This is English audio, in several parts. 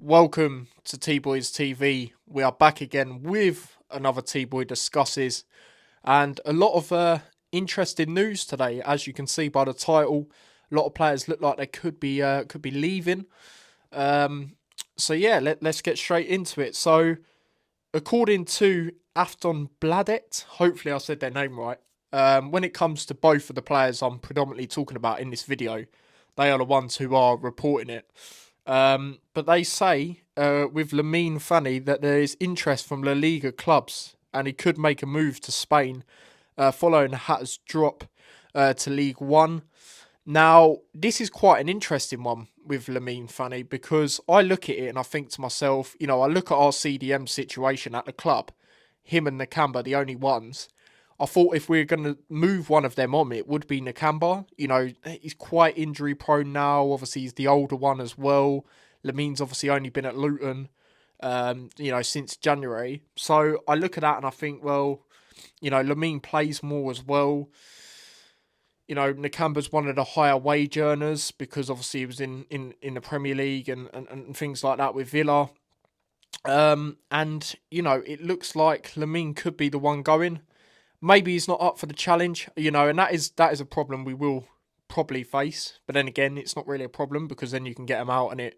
Welcome to T-Boys TV. We are back again with another T-Boy Discusses and a lot of interesting news today. As you can see by the title, a lot of players look like they could be leaving. So yeah, let's get straight into it. So according to Afton Bladet, hopefully I said their name right. When it comes to both of the players I'm predominantly talking about in this video, they are the ones who are reporting it. But they say with Lamine Fanne that there is interest from La Liga clubs and he could make a move to Spain following Hatter's drop to League One. Now, this is quite an interesting one with Lamine Fanne because I look at it and I think to myself, I look at our CDM situation at the club, him and Nakamba, the only ones. I thought if we are going to move one of them on, it would be Nakamba. He's quite injury prone now. Obviously, he's the older one as well. Lamine's obviously only been at Luton, since January. So I look at that and I think, well, Lamine plays more as well. Nakamba's one of the higher wage earners because obviously he was in the Premier League and things like that with Villa. It looks like Lamine could be the one going. Maybe he's not up for the challenge, and that is a problem we will probably face. But then again, it's not really a problem because then you can get him out and at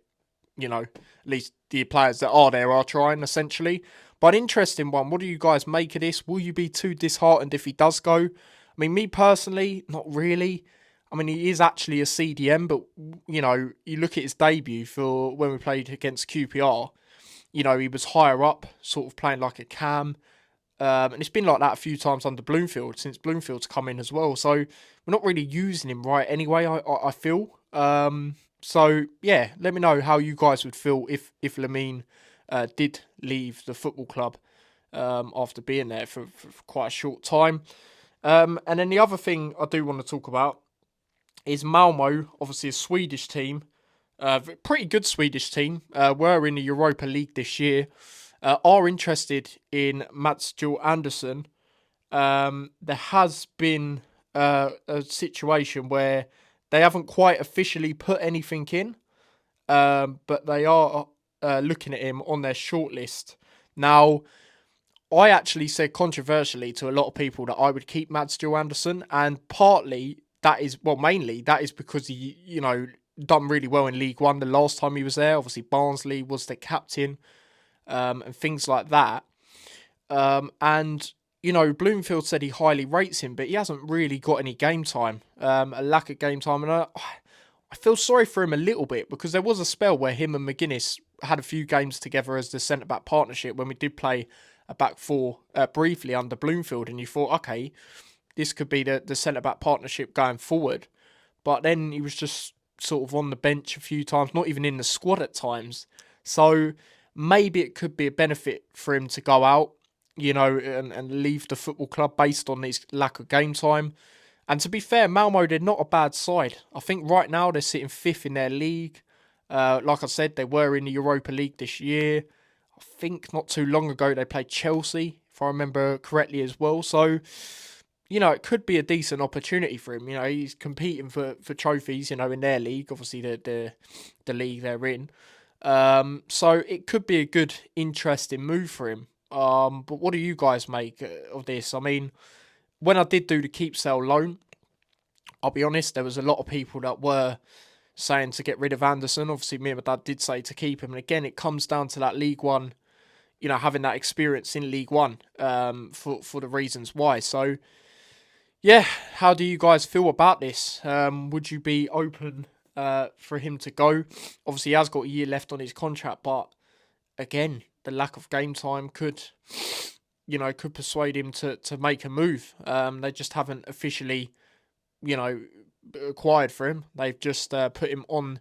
least the players that are there are trying essentially. But an interesting one. What do you guys make of this? Will you be too disheartened if he does go? I mean, me personally, not really. I mean, he is actually a CDM, but you look at his debut for when we played against QPR. He was higher up, sort of playing like a cam. And it's been like that a few times under Bloomfield since Bloomfield's come in as well. So we're not really using him right anyway, I feel. So yeah, let me know how you guys would feel if Lamine did leave the football club after being there for quite a short time. And then the other thing I do want to talk about is Malmo, obviously a Swedish team, pretty good Swedish team, were in the Europa League this year. Are interested in Juel Andersen. There has been a situation where they haven't quite officially put anything in, but they are looking at him on their shortlist. Now, I actually said controversially to a lot of people that I would keep Juel Andersen, and mainly that is because he, done really well in League One the last time he was there. Obviously, Barnsley was the captain. And things like that. Bloomfield said he highly rates him, but he hasn't really got any game time, a lack of game time. And I feel sorry for him a little bit because there was a spell where him and McGuinness had a few games together as the centre-back partnership when we did play a back four briefly under Bloomfield. And you thought, okay, this could be the centre-back partnership going forward. But then he was just sort of on the bench a few times, not even in the squad at times. So maybe it could be a benefit for him to go out, and leave the football club based on his lack of game time. And to be fair, Malmo, they're not a bad side. I think right now they're sitting fifth in their league. Like I said, they were in the Europa League this year. I think not too long ago they played Chelsea, if I remember correctly as well. So, it could be a decent opportunity for him. He's competing for trophies, in their league, obviously the league they're in. So it could be a good, interesting move for him. But what do you guys make of this? I mean, when I did do the keep sell loan, I'll be honest, there was a lot of people that were saying to get rid of Andersen. Obviously, me and my dad did say to keep him. And again, it comes down to that League One, having that experience in League One, for the reasons why. So, yeah, how do you guys feel about this? Would you be open for him to go? Obviously, he has got a year left on his contract, but again, the lack of game time could persuade him to make a move. They just haven't officially, acquired for him. They've just put him on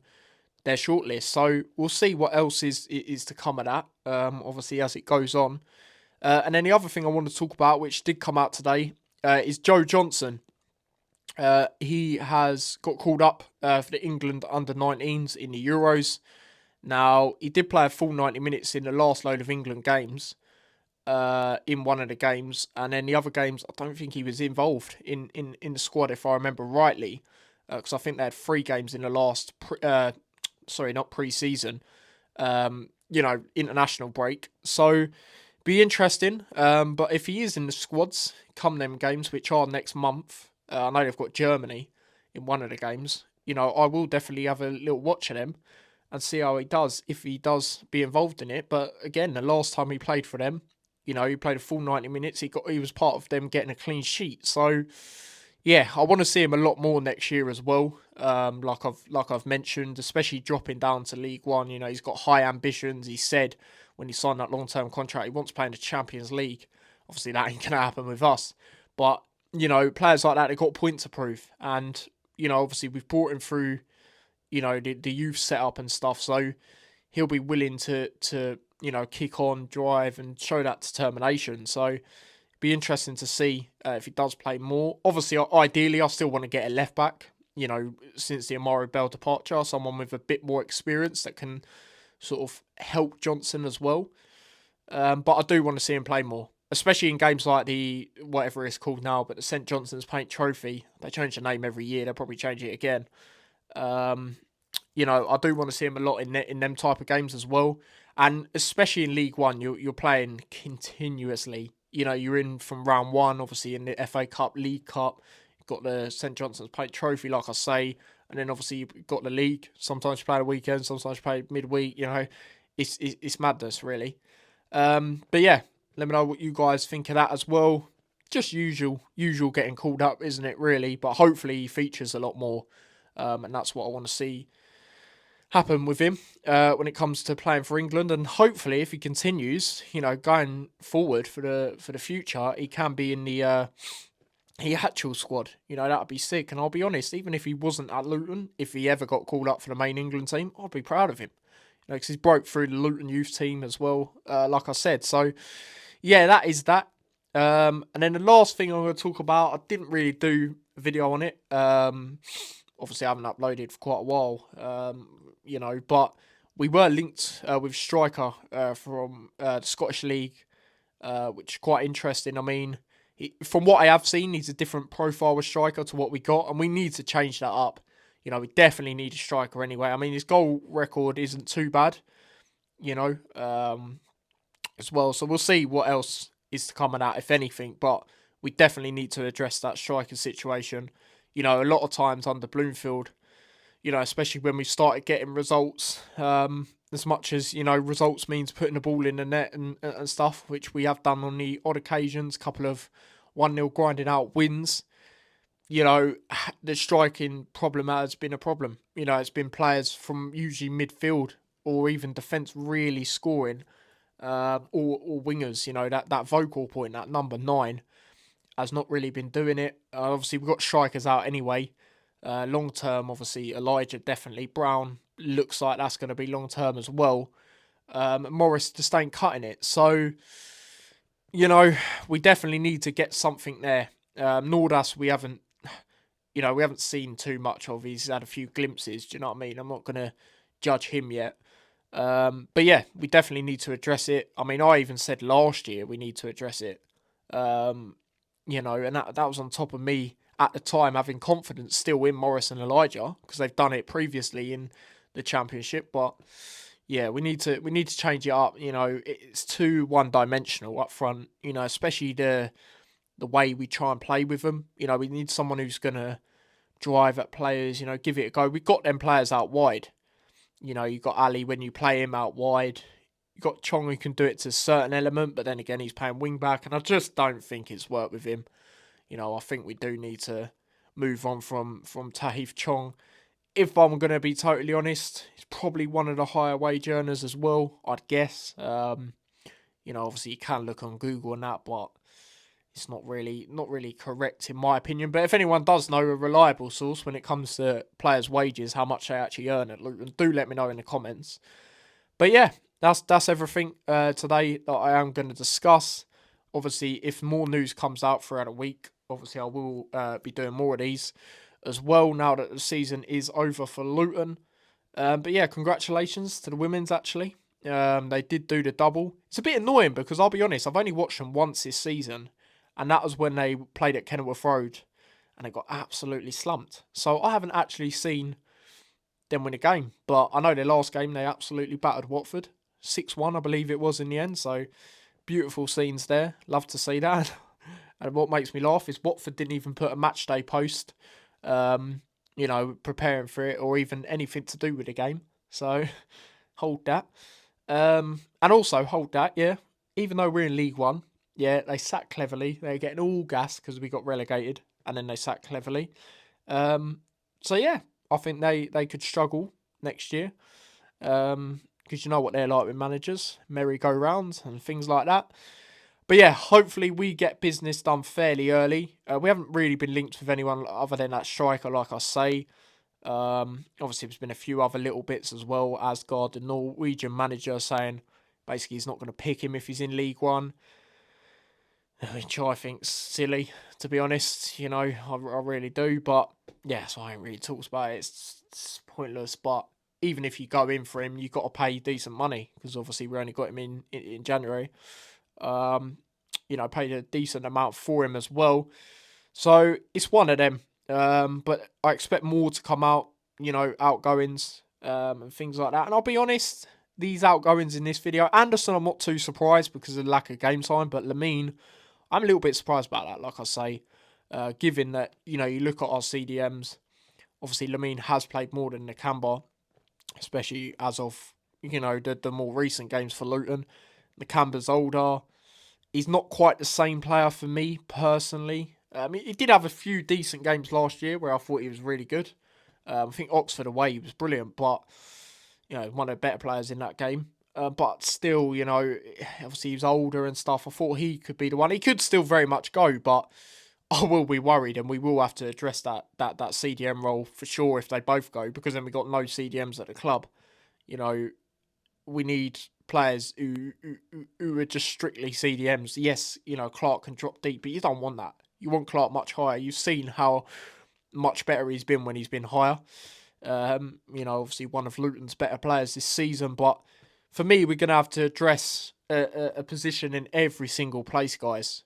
their shortlist. So we'll see what else is to come of that. Obviously, as it goes on. And then the other thing I want to talk about, which did come out today, is Joe Johnson. He has got called up for the England under-19s in the Euros. Now, he did play a full 90 minutes in the last load of England games, in one of the games. And then the other games, I don't think he was involved in the squad, if I remember rightly. Because I think they had 3 games in the last, not pre-season, international break. So be interesting. But if he is in the squads come them games, which are next month, I know they've got Germany in one of the games. I will definitely have a little watch of them and see how he does if he does be involved in it. But again, the last time he played for them, he played a full 90 minutes. He was part of them getting a clean sheet. So yeah, I want to see him a lot more next year as well. Like I've mentioned, especially dropping down to League One. He's got high ambitions. He said when he signed that long-term contract, he wants to play in the Champions League. Obviously, that ain't gonna happen with us. But players like that, they've got points to prove, and obviously we've brought him through. The youth setup and stuff, so he'll be willing to kick on, drive, and show that determination. So be interesting to see if he does play more. Obviously, ideally, I still want to get a left back. Since the Amaro Bell departure, someone with a bit more experience that can sort of help Johnson as well. But I do want to see him play more, especially in games like the whatever it's called now, but the St Johnson's Paint Trophy. They change the name every year. They'll probably change it again. I do want to see him a lot in them type of games as well, and especially in League One, you're playing continuously. You're in from round one, obviously in the FA Cup, League Cup. You've got the St Johnson's Paint Trophy, like I say, and then obviously you've got the league. Sometimes you play the weekend, sometimes you play midweek. It's madness really. But yeah, let me know what you guys think of that as well. Just usual getting called up, isn't it? Really, but hopefully he features a lot more, and that's what I want to see happen with him when it comes to playing for England. And hopefully, if he continues, going forward for the future, he can be in the actual squad. That'd be sick. And I'll be honest, even if he wasn't at Luton, if he ever got called up for the main England team, I'd be proud of him. Because he's broke through the Luton youth team as well, like I said. So yeah, that is that. And then the last thing I'm going to talk about, I didn't really do a video on it. Obviously, I haven't uploaded for quite a while, but we were linked with striker from the Scottish League, which is quite interesting. I mean, from what I have seen, he's a different profile of striker to what we got, and we need to change that up. We definitely need a striker anyway. I mean, his goal record isn't too bad, as well. So we'll see what else is to come of that, if anything. But we definitely need to address that striker situation. A lot of times under Bloomfield, especially when we started getting results, as much as, results means putting the ball in the net and stuff, which we have done on the odd occasions, couple of 1-0 grinding out wins. The striking problem has been a problem. It's been players from usually midfield or even defence really scoring, or wingers, that vocal point, that number 9, has not really been doing it. Obviously, we've got strikers out anyway. Long term, obviously, Elijah definitely. Brown looks like that's going to be long term as well. Morris just ain't cutting it. So, we definitely need to get something there. Nordas, we haven't seen too much of. He's had a few glimpses. Do you know what I mean? I'm not going to judge him yet. But yeah, we definitely need to address it. I mean, I even said last year we need to address it. And that was on top of me at the time having confidence still in Morris and Elijah because they've done it previously in the Championship. But yeah, we need to change it up. It's too one-dimensional up front. Especially the way we try and play with them. We need someone who's gonna drive at players. Give it a go. We've got them players out wide. You've got Ali when you play him out wide. You've got Chong who can do it to a certain element, but then again, he's playing wing back, and I just don't think it's worked with him. I think we do need to move on from Tahith Chong. If I'm going to be totally honest, he's probably one of the higher wage earners as well, I'd guess. Obviously you can look on Google and that, but it's not really correct in my opinion. But if anyone does know a reliable source when it comes to players' wages, how much they actually earn at Luton, do let me know in the comments. But yeah, that's everything today that I am going to discuss. Obviously, if more news comes out throughout a week, obviously I will be doing more of these as well now that the season is over for Luton. But yeah, congratulations to the women's actually. They did do the double. It's a bit annoying because I'll be honest, I've only watched them once this season, and that was when they played at Kenilworth Road and they got absolutely slumped. So I haven't actually seen them win a game, but I know their last game they absolutely battered Watford. 6-1, I believe it was in the end. So beautiful scenes there. Love to see that. And what makes me laugh is Watford didn't even put a match day post, preparing for it or even anything to do with the game. So hold that. And also hold that, yeah. Even though we're in League One, yeah, they sat cleverly. They're getting all gas because we got relegated, and then they sat cleverly. So yeah, I think they could struggle next year. Because you know what they're like with managers, merry-go-rounds and things like that. But yeah, hopefully we get business done fairly early. We haven't really been linked with anyone other than that striker, like I say. Obviously, there's been a few other little bits as well. Asgard, the Norwegian manager, saying basically he's not going to pick him if he's in League One, which I think's silly, to be honest. You know, I really do. But yeah, so I ain't really talks about it. It's pointless. But even if you go in for him, you've got to pay decent money because obviously we only got him in January. Paid a decent amount for him as well. So it's one of them. But I expect more to come out, outgoings and things like that. And I'll be honest, these outgoings in this video, Andersen, I'm not too surprised because of the lack of game time. But Lamine, I'm a little bit surprised about that, like I say. Given that, you look at our CDMs, obviously Lamine has played more than Nakamba, especially as of, the more recent games for Luton. Nakamba's older. He's not quite the same player for me, personally. He did have a few decent games last year where I thought he was really good. I think Oxford away, he was brilliant, but, one of the better players in that game. But still, obviously he's older and stuff. I thought he could be the one. He could still very much go, but I will be worried and we will have to address that CDM role for sure if they both go, because then we got no CDMs at the club. We need players who are just strictly CDMs. Yes, Clark can drop deep, but you don't want that. You want Clark much higher. You've seen how much better he's been when he's been higher. Obviously one of Luton's better players this season, but for me, we're going to have to address a position in every single place, guys.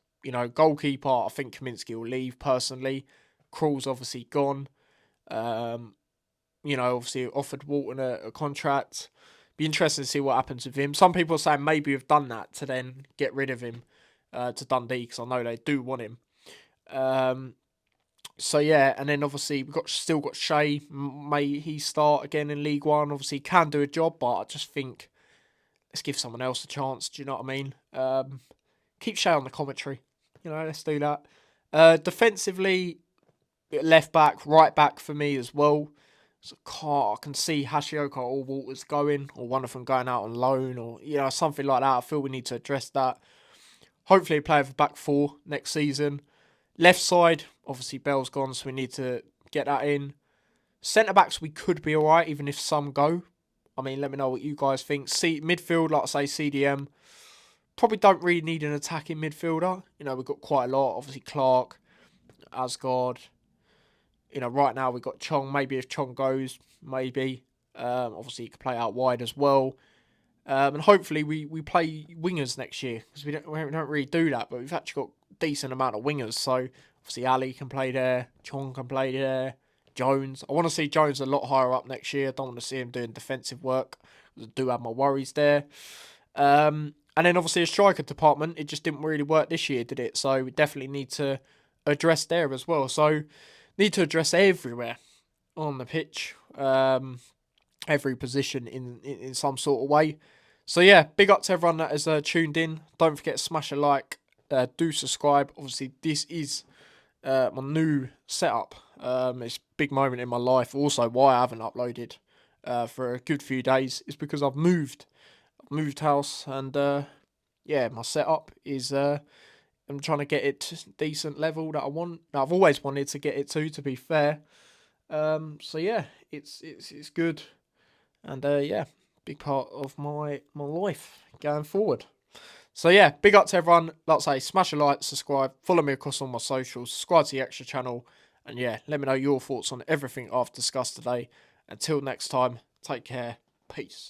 Goalkeeper, I think Kaminsky will leave, personally. Krul's obviously gone. Obviously offered Walton a contract. Be interesting to see what happens with him. Some people are saying maybe we've done that to then get rid of him to Dundee, because I know they do want him. So yeah, and then obviously we've still got Shea. May he start again in League One? Obviously he can do a job, but I just think let's give someone else a chance. Do you know what I mean? Keep Shea on the commentary. Let's do that. Defensively, left back, right back for me as well. So I can see Hashioka or Walters going, or one of them going out on loan, or something like that. I feel we need to address that. Hopefully play with a back four next season. Left side, obviously Bell's gone, so we need to get that in. Centre backs, we could be alright, even if some go. I mean, let me know what you guys think. Midfield, like I say, CDM. Probably don't really need an attacking midfielder. We've got quite a lot. Obviously Clark, Asgard. Right now we've got Chong. Maybe if Chong goes, maybe. Obviously he could play out wide as well. And hopefully we play wingers next year, because we don't really do that, but we've actually got a decent amount of wingers. So obviously Ali can play there, Chong can play there, Jones. I want to see Jones a lot higher up next year. I don't want to see him doing defensive work. I do have my worries there. And then obviously a striker department, it just didn't really work this year, did it? So we definitely need to address there as well. So need to address everywhere on the pitch. Every position in some sort of way. So yeah, big up to everyone that has tuned in. Don't forget to smash a like. Do subscribe. Obviously, this is my new setup. It's a big moment in my life. Also, why I haven't uploaded for a good few days is because I've moved. I've moved house, and yeah, my setup is I'm trying to get it to a decent level that I want. That I've always wanted to get it to be fair. So yeah, it's good. And yeah, big part of my life going forward. So yeah, big up to everyone. Like I say, smash a like, subscribe, follow me across all my socials, subscribe to the extra channel. And yeah, let me know your thoughts on everything I've discussed today. Until next time, take care. Peace.